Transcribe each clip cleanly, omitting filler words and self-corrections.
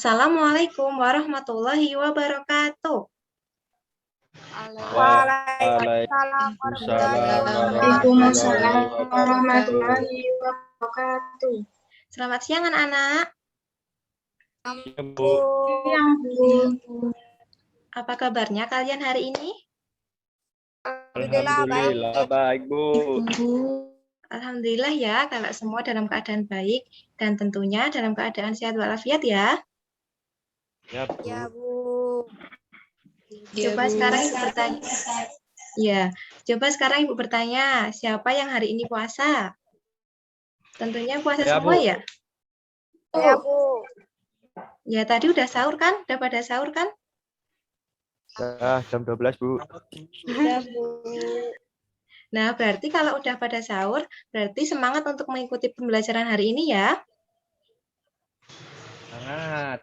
Assalamualaikum warahmatullahi wabarakatuh. Waalaikumsalam warahmatullahi wabarakatuh. Selamat siang anak-anak. Siang, Bu. Apa kabarnya kalian hari ini? Alhamdulillah baik, Bu. Alhamdulillah ya, kalau semua dalam keadaan baik dan tentunya dalam keadaan sehat walafiat ya. Ya, Bu. Ya, Bu. Coba sekarang Ibu bertanya. Ya, coba sekarang Ibu bertanya, siapa yang hari ini puasa? Tentunya puasa Ya, semua Bu. ya? Ya, Bu. Ya, tadi udah sahur kan? Udah pada sahur kan? Ya, jam 12, Bu. Ya, Bu. Nah, berarti kalau udah pada sahur, berarti semangat untuk mengikuti pembelajaran hari ini ya. Sangat.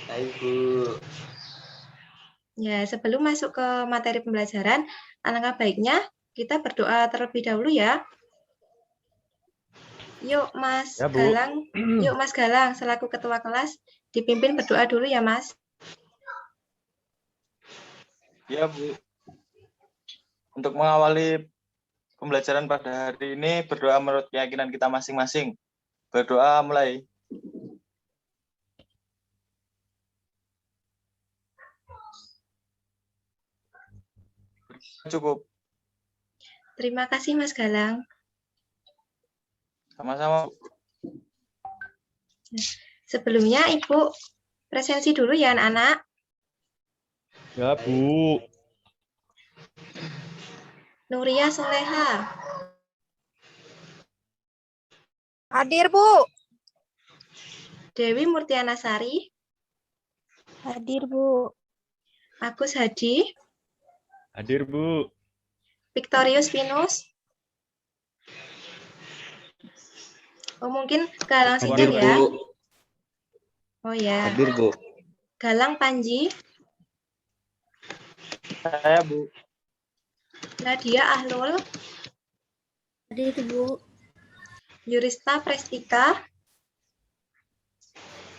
Baik, Bu. Ya, sebelum masuk ke materi pembelajaran, alangkah baiknya kita berdoa terlebih dahulu ya. Yuk, Mas Ya, Bu. Galang. Yuk, Mas Galang, selaku ketua kelas, dipimpin berdoa dulu ya, Mas. Ya, Bu. Untuk mengawali pembelajaran pada hari ini, berdoa menurut keyakinan kita masing-masing. Berdoa mulai. Cukup. Terima kasih, Mas Galang. Sama-sama. Sebelumnya, Ibu presensi dulu ya, anak-anak. Ya, Bu. Nuria Soleha, Hadir, Bu. Dewi Murtianasari, Hadir, Bu. Agus Hadi, Hadir, Bu. Victorius Pinus. Oh, mungkin Galang Singer Hadir, ya. Bu. Oh ya, Hadir, Bu. Galang Panji, Saya, Bu. Nadia Ahlul, Hadir, Bu. Yurista Prestika,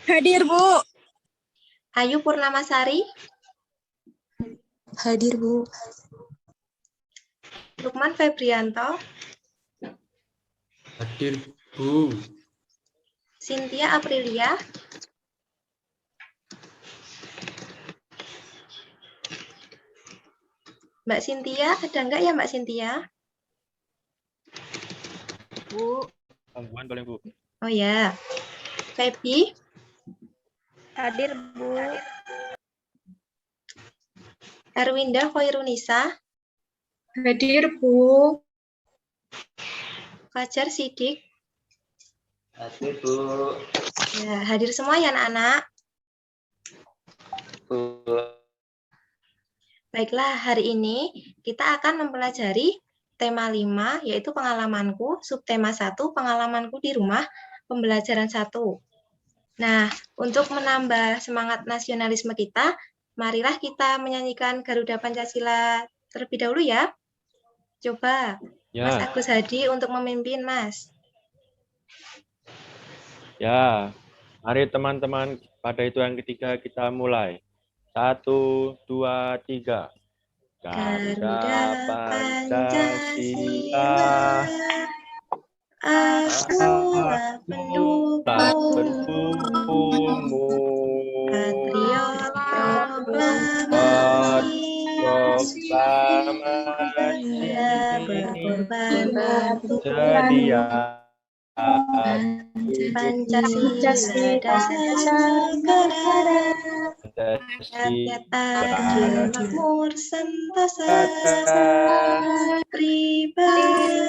Hadir, Bu. Ayu Purnamasari, Hadir, Bu. Lukman Febrianto, Hadir, Bu. Cynthia Aprilia, Mbak Cynthia, ada enggak ya Mbak Cynthia? Bu. Gangguan paling, Bu. Oh ya, Feby, Hadir, Bu. Erwinda Khoirunisa, Hadir, Bu. Fajar Sidik. Hadir, Bu. Ya, hadir semua ya anak-anak. Bu. Baiklah, hari ini kita akan mempelajari tema 5, yaitu pengalamanku, subtema 1, pengalamanku di rumah, pembelajaran 1. Nah, untuk menambah semangat nasionalisme kita, marilah kita menyanyikan Garuda Pancasila terlebih dahulu ya. Coba, Mas Ya, Agus Hadi untuk memimpin, Mas. ya. Mari teman-teman, pada itu yang ketiga kita mulai. 1, 2, 3. Garuda Pancasila, akulah pendukungmu, patriot proklamasi, dia berkorban untuk sedia Pancasila dasar negara, rakyat adil makmur sentosa, pribadi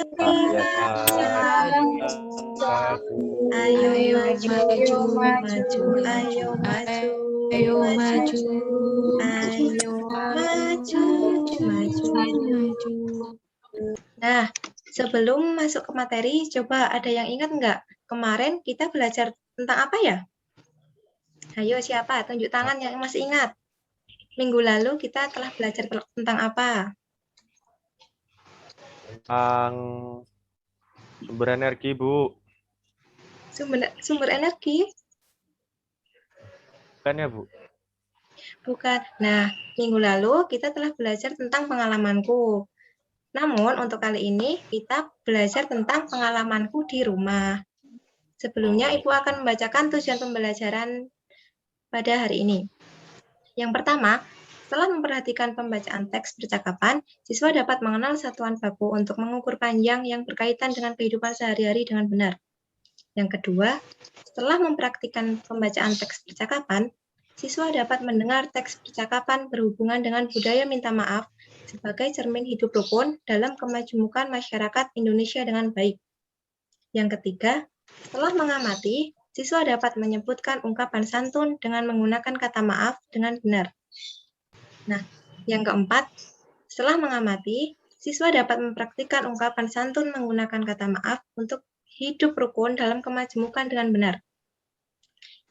ayo maju, maju, ayo maju, ayo maju, ayo maju, maju. Nah, sebelum masuk ke materi, coba ada yang ingat nggak? Kemarin kita belajar tentang apa ya? Ayo siapa? Tunjuk tangan yang masih ingat. Minggu lalu kita telah belajar tentang apa? tentang sumber energi, Bu. Sumber energi. Kan ya, Bu? Bukan. Nah, minggu lalu kita telah belajar tentang pengalamanku. Namun, untuk kali ini kita belajar tentang pengalamanku di rumah. Sebelumnya, Ibu akan membacakan tujuan pembelajaran pada hari ini. Yang pertama, setelah memperhatikan pembacaan teks percakapan, siswa dapat mengenal satuan baku untuk mengukur panjang yang berkaitan dengan kehidupan sehari-hari dengan benar. Yang kedua, setelah mempraktikkan pembacaan teks percakapan, siswa dapat mendengar teks percakapan berhubungan dengan budaya minta maaf sebagai cermin hidup rukun dalam kemajemukan masyarakat Indonesia dengan baik. Yang ketiga, setelah mengamati, siswa dapat menyebutkan ungkapan santun dengan menggunakan kata maaf dengan benar. Nah, yang keempat, setelah mengamati, siswa dapat mempraktikkan ungkapan santun menggunakan kata maaf untuk hidup rukun dalam kemajemukan dengan benar.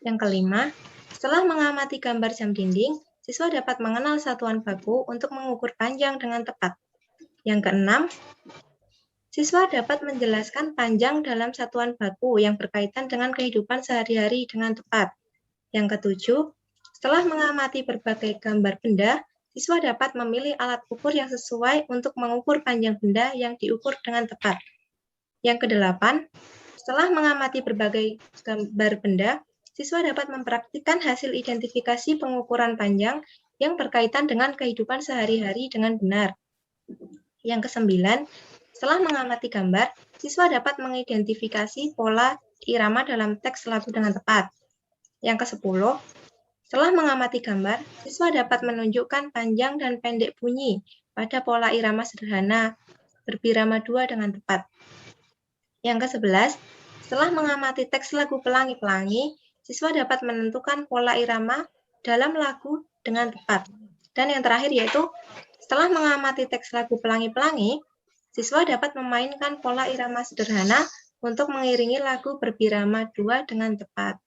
Yang kelima, setelah mengamati gambar jam dinding, siswa dapat mengenal satuan baku untuk mengukur panjang dengan tepat. Yang keenam, siswa dapat menjelaskan panjang dalam satuan baku yang berkaitan dengan kehidupan sehari-hari dengan tepat. Yang ketujuh, setelah mengamati berbagai gambar benda, siswa dapat memilih alat ukur yang sesuai untuk mengukur panjang benda yang diukur dengan tepat. Yang kedelapan, setelah mengamati berbagai gambar benda, siswa dapat mempraktikkan hasil identifikasi pengukuran panjang yang berkaitan dengan kehidupan sehari-hari dengan benar. Yang kesembilan, setelah mengamati gambar, siswa dapat mengidentifikasi pola irama dalam teks lagu dengan tepat. Yang kesepuluh, setelah mengamati gambar, siswa dapat menunjukkan panjang dan pendek bunyi pada pola irama sederhana, berbirama 2 dengan tepat. Yang ke-11, setelah mengamati teks lagu Pelangi-Pelangi, siswa dapat menentukan pola irama dalam lagu dengan tepat. Dan yang terakhir yaitu, setelah mengamati teks lagu Pelangi-Pelangi, siswa dapat memainkan pola irama sederhana untuk mengiringi lagu berbirama 2 dengan tepat.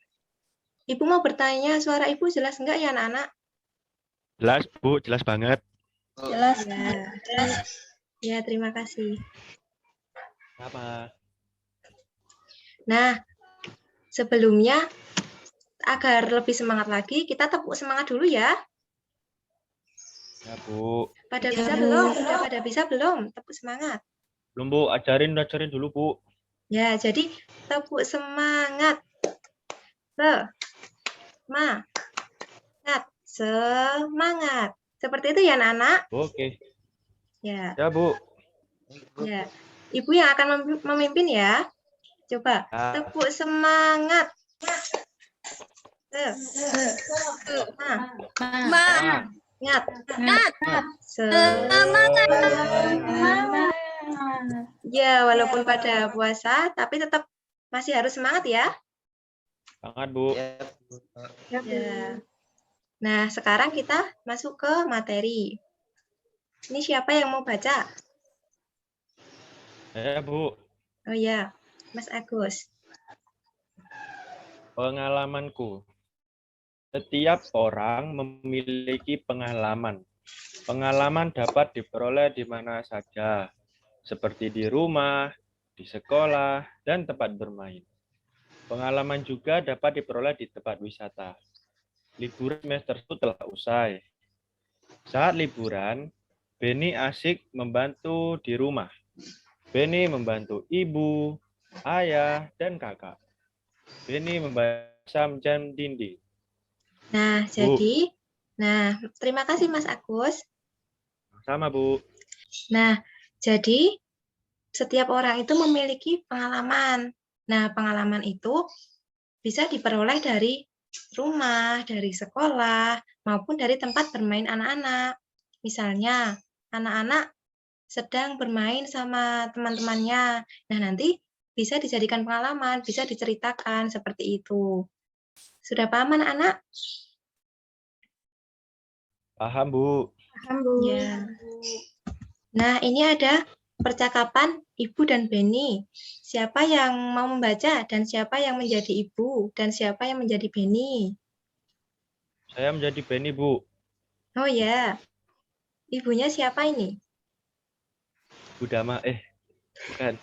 Ibu mau bertanya, suara Ibu jelas enggak ya anak-anak? Jelas, Bu. Jelas banget. Jelas. Ya, terima kasih. Apa? Nah, sebelumnya, agar lebih semangat lagi, kita tepuk semangat dulu ya. Ya, Bu. Pada bisa belum? Sudah pada bisa belum? Tepuk semangat. Belum, Bu. Ajarin dulu, Bu. Ya, jadi tepuk semangat. Semangat. Seperti itu ya, anak-anak? Oke. Ya. Ya, Bu. Ya. Ibu yang akan memimpin ya. Coba, tepuk semangat. Semangat. Ya, walaupun pada puasa, tapi tetap masih harus semangat ya. Semangat, Bu. Ya. Nah, sekarang kita masuk ke materi. Ini siapa yang mau baca? Ya, Bu. Oh ya, Mas Agus. Pengalamanku. Setiap orang memiliki pengalaman. Pengalaman dapat diperoleh di mana saja, seperti di rumah, di sekolah, dan tempat bermain. Pengalaman juga dapat diperoleh di tempat wisata. Liburan semester itu telah usai. Saat liburan, Beni asik membantu di rumah. Beni membantu ibu, ayah, dan kakak. Beni membasam jam dinding. Nah, jadi, terima kasih Mas Agus. Sama, Bu. Nah, jadi setiap orang itu memiliki pengalaman. Nah, pengalaman itu bisa diperoleh dari rumah, dari sekolah, maupun dari tempat bermain anak-anak. Misalnya, anak-anak sedang bermain sama teman-temannya. Nah, nanti bisa dijadikan pengalaman, bisa diceritakan seperti itu. Sudah paham anak-anak? Paham, Bu. Paham, Bu. Ya. Nah, ini ada percakapan Ibu dan Beni. Siapa yang mau membaca dan siapa yang menjadi Ibu dan siapa yang menjadi Beni? Saya menjadi Beni, Bu. Oh ya. Ibunya siapa ini? Bu Dama, bukan.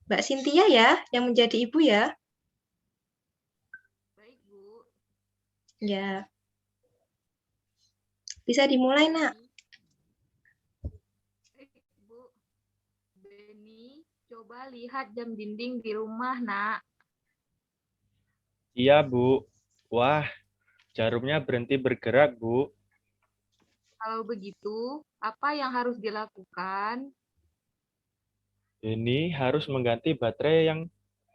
Mbak Cynthia ya, yang menjadi ibu ya? Ya. Bisa dimulai, Nak. Bu, Beni, coba lihat jam dinding di rumah, Nak. Iya, Bu. Wah, jarumnya berhenti bergerak, Bu. Kalau begitu, apa yang harus dilakukan? Ini harus mengganti baterai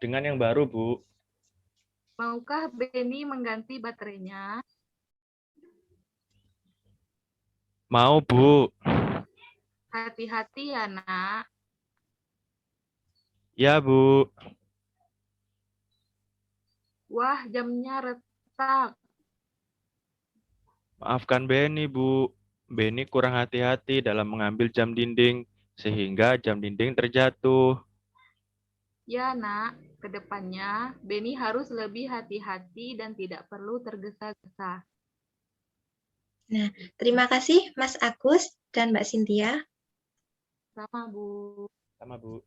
dengan yang baru, Bu. Maukah Beni mengganti baterainya? Mau, Bu. Hati-hati ya, Nak. Ya, Bu. Wah, jamnya retak. Maafkan Beni, Bu. Beni kurang hati-hati dalam mengambil jam dinding, sehingga jam dinding terjatuh. Ya, Nak. Kedepannya, Beni harus lebih hati-hati dan tidak perlu tergesa-gesa. Nah, terima kasih Mas Agus dan Mbak Cynthia. Sama, Bu. Sama, Bu.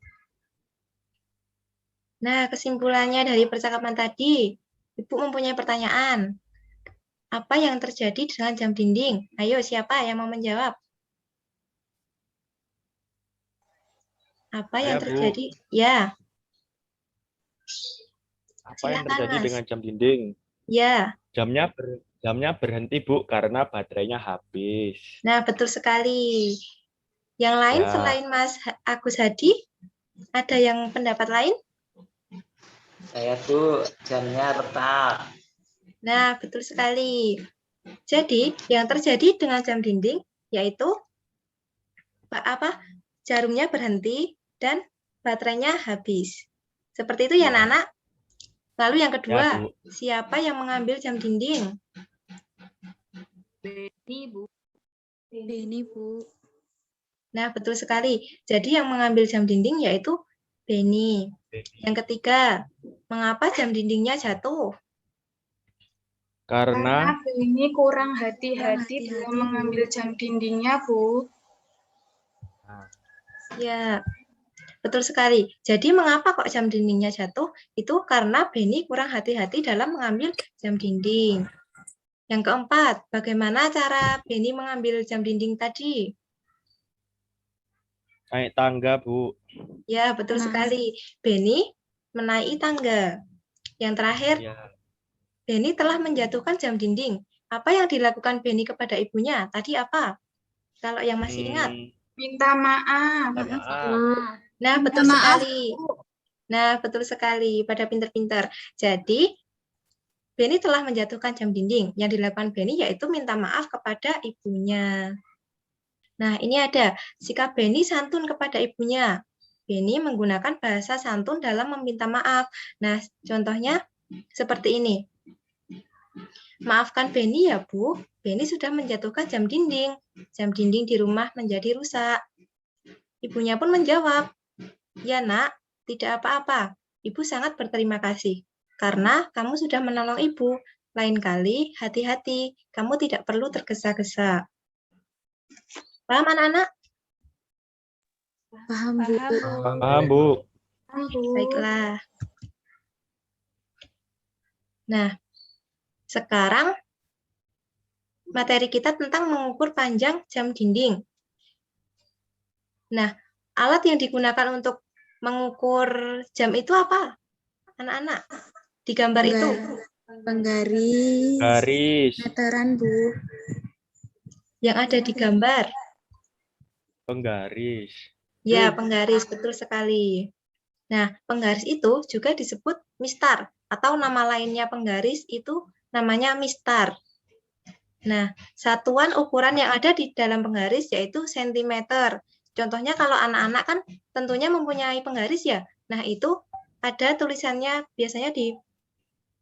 Nah, kesimpulannya dari percakapan tadi, Ibu mempunyai pertanyaan. Apa yang terjadi dengan jam dinding? Ayo, siapa yang mau menjawab? Apa yang Saya, Bu. terjadi? Ya. Apa yang Silakan, terjadi Mas. dengan jam dinding? Ya. Jamnya berhenti, Bu, karena baterainya habis. Nah, betul sekali. Yang lain Ya. selain Mas Agus Hadi, ada yang pendapat lain? Saya tuh jamnya retak. Nah, betul sekali. Jadi, yang terjadi dengan jam dinding yaitu jarumnya berhenti dan baterainya habis. Seperti itu ya, Nana? Lalu yang kedua, Ya, Bu. siapa yang mengambil jam dinding? Beni, Bu. Beni, Bu. Nah, betul sekali. Jadi yang mengambil jam dinding yaitu Beni. Yang ketiga, mengapa jam dindingnya jatuh? Karena Beni kurang hati-hati dalam mengambil jam dindingnya, Bu. Ya, betul sekali. Jadi mengapa kok jam dindingnya jatuh? Itu karena Beni kurang hati-hati dalam mengambil jam dinding. Yang keempat, bagaimana cara Beni mengambil jam dinding tadi? naik tangga, Bu. Ya, betul sekali. Beni menaiki tangga. Yang terakhir, Ya. Beni telah menjatuhkan jam dinding. Apa yang dilakukan Beni kepada ibunya? Tadi apa? Kalau yang masih ingat. Minta maaf. Minta maaf. Nah, betul sekali. Nah, betul sekali. Pada pinter-pinter. Jadi, Beni telah menjatuhkan jam dinding. Yang dilakukan Beni yaitu minta maaf kepada ibunya. Nah, ini ada sikap Beni santun kepada ibunya. Beni menggunakan bahasa santun dalam meminta maaf. Nah, contohnya seperti ini. Maafkan Beni ya, Bu. Beni sudah menjatuhkan jam dinding. Jam dinding di rumah menjadi rusak. Ibunya pun menjawab, ya nak, tidak apa-apa. Ibu sangat berterima kasih. Karena kamu sudah menolong ibu. Lain kali, hati-hati. Kamu tidak perlu tergesa-gesa. Paham anak-anak? Paham, Bu. Paham, Bu. Baiklah. Nah, sekarang materi kita tentang mengukur panjang jam dinding. Nah, alat yang digunakan untuk mengukur jam itu apa? Anak-anak, di gambar itu. Penggaris. Garis. Meteran, Bu. Yang ada di gambar. Penggaris. Ya, penggaris, betul sekali. Nah, penggaris itu juga disebut mistar, atau nama lainnya penggaris itu namanya mistar. Nah, satuan ukuran yang ada di dalam penggaris yaitu sentimeter. Contohnya kalau anak-anak kan tentunya mempunyai penggaris ya. Nah, itu ada tulisannya biasanya di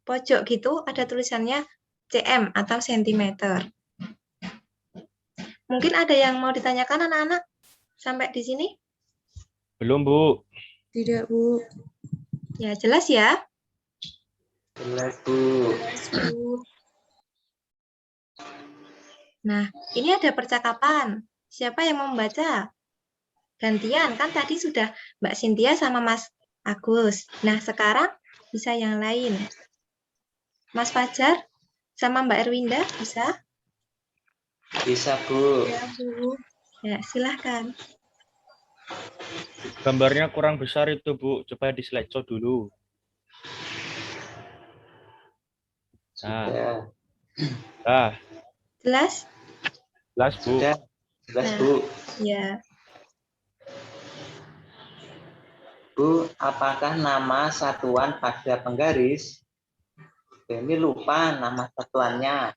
pojok gitu, ada tulisannya cm atau sentimeter. Mungkin ada yang mau ditanyakan anak-anak sampai di sini? Belum, Bu. Tidak, Bu. Ya, jelas ya? Jelas, Bu. Nah, ini ada percakapan. Siapa yang mau membaca? Gantian, kan tadi sudah Mbak Cynthia sama Mas Agus. Nah, sekarang bisa yang lain. Mas Fajar, sama Mbak Erwinda, bisa? Bisa, Bu. Ya, Bu. Ya, silahkan. Gambarnya kurang besar itu, Bu. Coba di slideshow dulu. Nah, Sudah. nah, Jelas? jelas, Bu. Sudah. Jelas, Nah. Bu. Ya. Bu, apakah nama satuan pada penggaris? Ini lupa nama satuannya.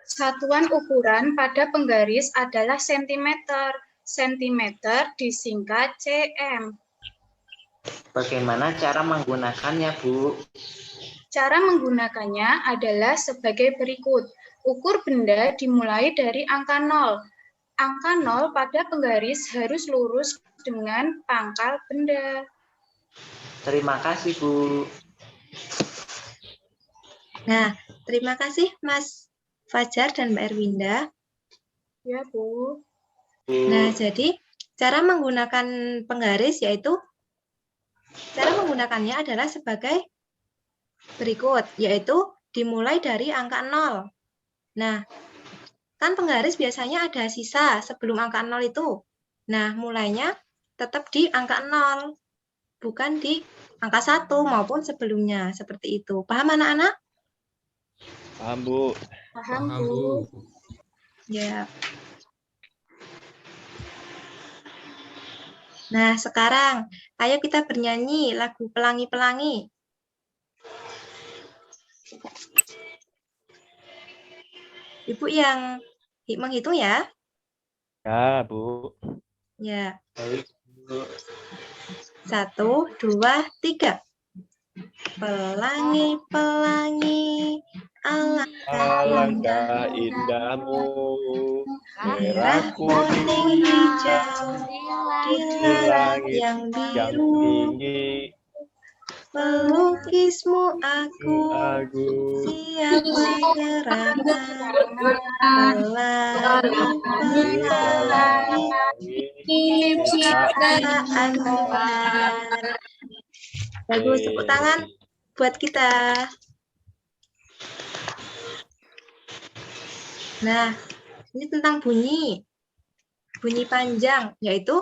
Satuan ukuran pada penggaris adalah sentimeter. Sentimeter disingkat cm. Bagaimana cara menggunakannya, Bu? Cara menggunakannya adalah sebagai berikut. Ukur benda dimulai dari angka 0. Angka 0 pada penggaris harus lurus dengan pangkal benda. Terima kasih, Bu. Nah, terima kasih Mas Fajar dan Mbak Erwinda. Ya, Bu. Nah, jadi cara menggunakan penggaris yaitu cara menggunakannya adalah sebagai berikut, yaitu dimulai dari angka 0. Nah, kan penggaris biasanya ada sisa sebelum angka 0 itu. Nah, mulainya tetap di angka 0, bukan di angka 1 maupun sebelumnya, seperti itu. Paham anak-anak? Paham, Bu. Paham, Bu. Ya. Nah, sekarang ayo kita bernyanyi lagu Pelangi-Pelangi. Ibu yang menghitung ya. Ya, Bu. Ya. Baik, Bu. 1, 2, 3. Pelangi-pelangi, Alangkah indahmu, merah, kuning, hijau, di langit yang biru. tinggi, Pelukismu aku, siap menyerahkan. Pelangi-pelangi, ciptaan Tuhan. Bagus, tepuk tangan buat kita. Nah, ini tentang bunyi. Bunyi panjang, yaitu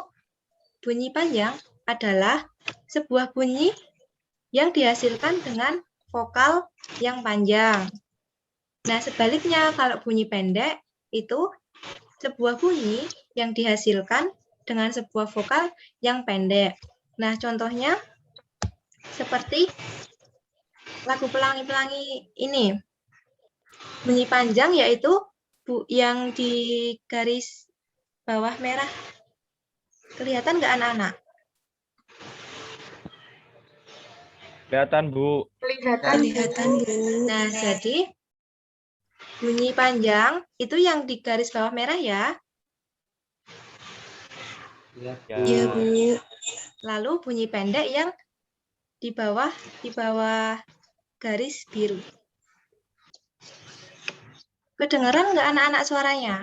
bunyi panjang adalah sebuah bunyi yang dihasilkan dengan vokal yang panjang. Nah, sebaliknya kalau bunyi pendek itu sebuah bunyi yang dihasilkan dengan sebuah vokal yang pendek. Nah, contohnya seperti lagu Pelangi-Pelangi ini. Bunyi panjang yaitu yang di garis bawah merah. Kelihatan nggak anak-anak? Kelihatan, Bu. Kelihatan, Bu. Nah, jadi bunyi panjang itu yang di garis bawah merah ya. Ya, Bu. Lalu bunyi pendek yang di bawah garis biru. Kedengeran nggak anak-anak suaranya?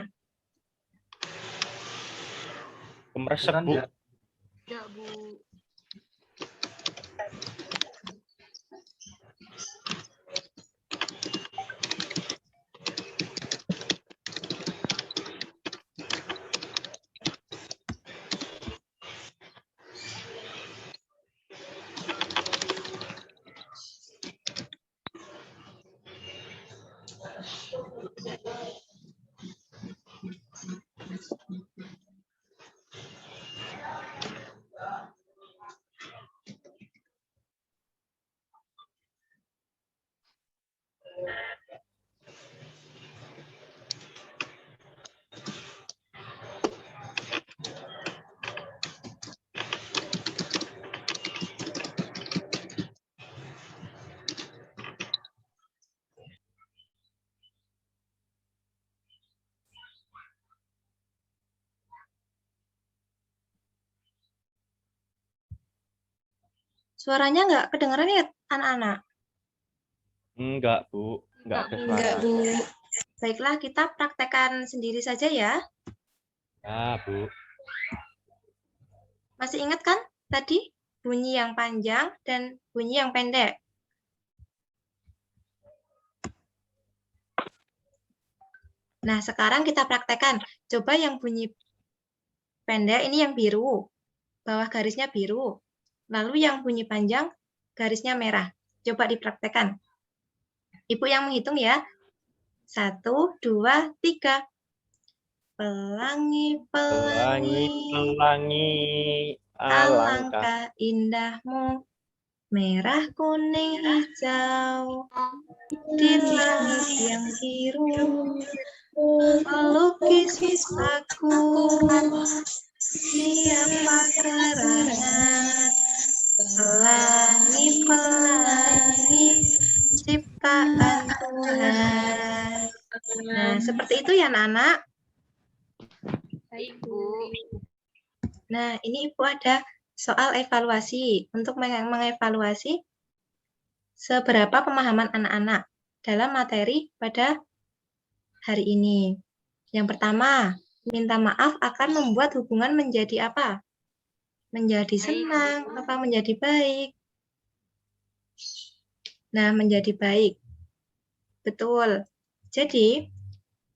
Kemeresek, Bu. Ya, Bu. Suaranya nggak kedengeran ya anak-anak? Enggak, Bu. Enggak ada suara. Bu. Baiklah, kita praktekkan sendiri saja ya. Ya, Bu. Masih ingat kan tadi bunyi yang panjang dan bunyi yang pendek? Nah, sekarang kita praktekkan. Coba yang bunyi pendek ini yang biru. Bawah garisnya biru. Lalu yang bunyi panjang garisnya merah. Coba dipraktekkan. Ibu yang menghitung ya. 1, 2, 3. Pelangi, Pelangi, pelangi, pelangi, alangkah. alangkah indahmu. Merah, kuning, hijau. Di langit yang biru. Melukis aku. Siapa gerangan. Pelangi, pelangi, ciptaan Tuhan. Nah, seperti itu ya anak-anak. Baik, Bu. Nah, ini Ibu ada soal evaluasi. Untuk mengevaluasi seberapa pemahaman anak-anak dalam materi pada hari ini. Yang pertama, minta maaf akan membuat hubungan menjadi apa? Menjadi senang, apa menjadi baik? Nah, menjadi baik. Betul. Jadi,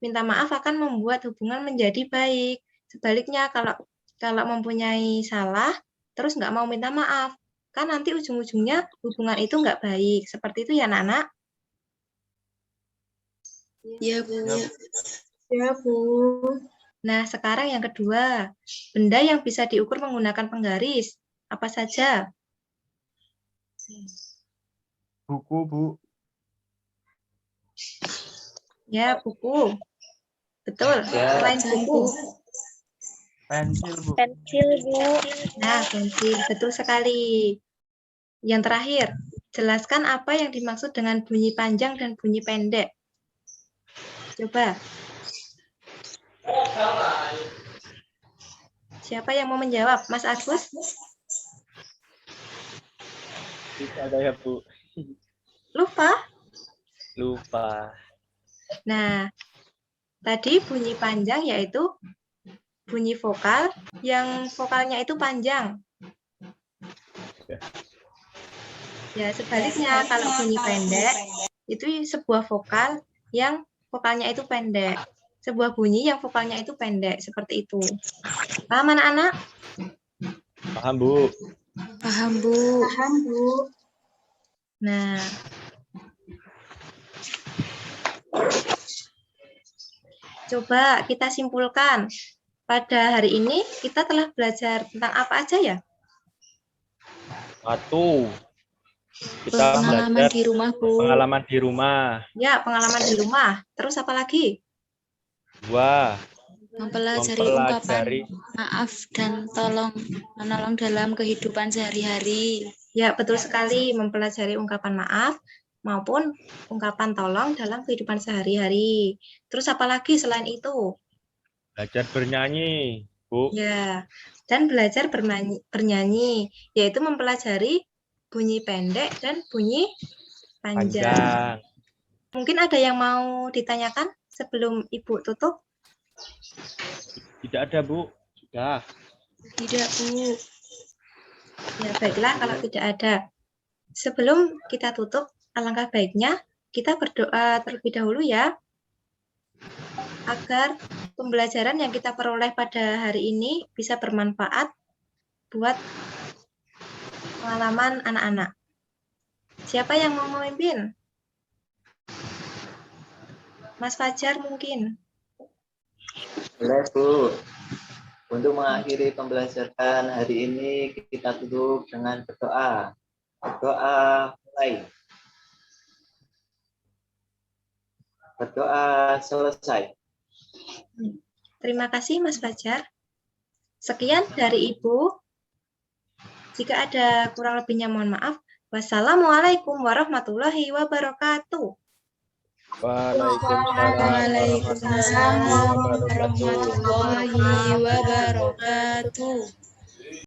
minta maaf akan membuat hubungan menjadi baik. Sebaliknya, kalau mempunyai salah, terus nggak mau minta maaf, kan nanti ujung-ujungnya hubungan itu nggak baik. Seperti itu ya, anak-anak? Ya, Bu. Ya, Bu. Nah, sekarang yang kedua, benda yang bisa diukur menggunakan penggaris. Apa saja? Buku, Bu. Ya, buku. Betul. Ya. Selain buku. Pensil, Bu. Pensil, Bu. Nah, pensil. Betul sekali. Yang terakhir, jelaskan apa yang dimaksud dengan bunyi panjang dan bunyi pendek. Coba. Siapa yang mau menjawab? Mas Agus? Tidak ada ya, Bu. Lupa? Lupa. Nah, tadi bunyi panjang yaitu bunyi vokal yang vokalnya itu panjang. Ya, sebaliknya kalau bunyi pendek itu sebuah vokal yang vokalnya itu pendek. Sebuah bunyi yang vokalnya itu pendek, seperti itu. Paham anak-anak? Paham, Bu. Paham, Bu. Paham, Bu. Nah, coba kita simpulkan. Pada hari ini kita telah belajar tentang apa aja ya? 1. Kita Pengalaman belajar di rumah, Bu. pengalaman di rumah. Ya, pengalaman di rumah. Terus apa lagi? 2. Mempelajari ungkapan Mempelajari maaf dan menolong dalam kehidupan sehari-hari. Ya, betul sekali. Mempelajari ungkapan maaf maupun ungkapan tolong dalam kehidupan sehari-hari. Terus apa lagi selain itu? belajar bernyanyi, Bu. Ya, dan belajar bernyanyi, yaitu mempelajari bunyi pendek dan bunyi panjang. Panjang. Mungkin ada yang mau ditanyakan sebelum Ibu tutup? Tidak ada, Bu. Sudah. Tidak, Bu. Ya, baiklah kalau tidak ada. Sebelum kita tutup, alangkah baiknya kita berdoa terlebih dahulu ya, agar pembelajaran yang kita peroleh pada hari ini bisa bermanfaat buat pengalaman anak-anak. Siapa yang mau memimpin? Mas Fajar mungkin. Boleh, Bu. Untuk mengakhiri pembelajaran hari ini, kita tutup dengan berdoa. Berdoa mulai. Berdoa selesai. Terima kasih Mas Fajar. Sekian dari Ibu. Jika ada kurang lebihnya mohon maaf. Wassalamualaikum warahmatullahi wabarakatuh. Waalaikumsalam warahmatullahi wabarakatuh.